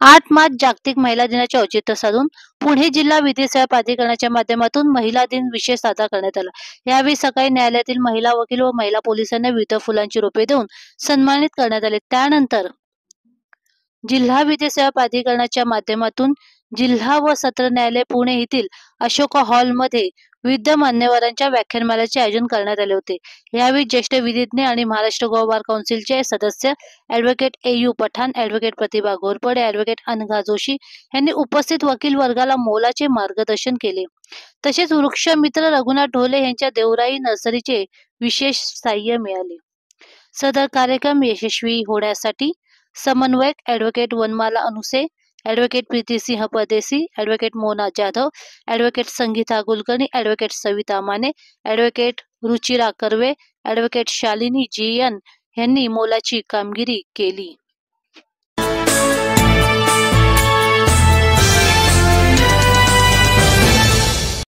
8 मार्च जागतिक महिला दिनाचे औचित्य साधून पुणे जिल्हा विधी सेवा प्राधिकरणाच्या माध्यमातून महिला दिन विशेष साजरा करण्यात आला। यावेळी सकाळी न्यायालयातील महिला वकील व महिला पोलिसांना विविध फुलांची रोपे देऊन सन्मानित करण्यात आले। त्यानंतर जिल्हा विधी सेवा प्राधिकरणाच्या माध्यमातून जिल्हा व सत्र न्यायालय पुणे येथील अशोका हॉलमध्ये विविध मान्यवरांच्या व्याख्यानमालेचे आयोजन करण्यात आले होते। यावेळी ज्येष्ठ विधिज्ञ आणि महाराष्ट्र गोवा बार काउन्सिलचे सदस्य ॲडव्होकेट ए.यू. पठाण, ॲडव्होकेट प्रतिभा घोरपडे, ॲडव्होकेट अनघा जोशी यांनी उपस्थित वकील वर्गाला मोलाचे मार्गदर्शन केले। तसेच वृक्षमित्र रघुनाथ ढोले यांच्या देवराई नर्सरीचे विशेष सहाय्य मिळाले। सदर कार्यक्रम यशस्वी होण्यासाठी समन्वयक ॲडव्होकेट वनमाला अनुसे, ॲडव्होकेट प्रीतीसिंह परदेसी, advocate Mona Jadhav, advocate Sangeeta Kulkarni, advocate Savita Mane, advocate Ruchira Karve, advocate Shalini GN. यांनी मोलाची कामगिरी केली।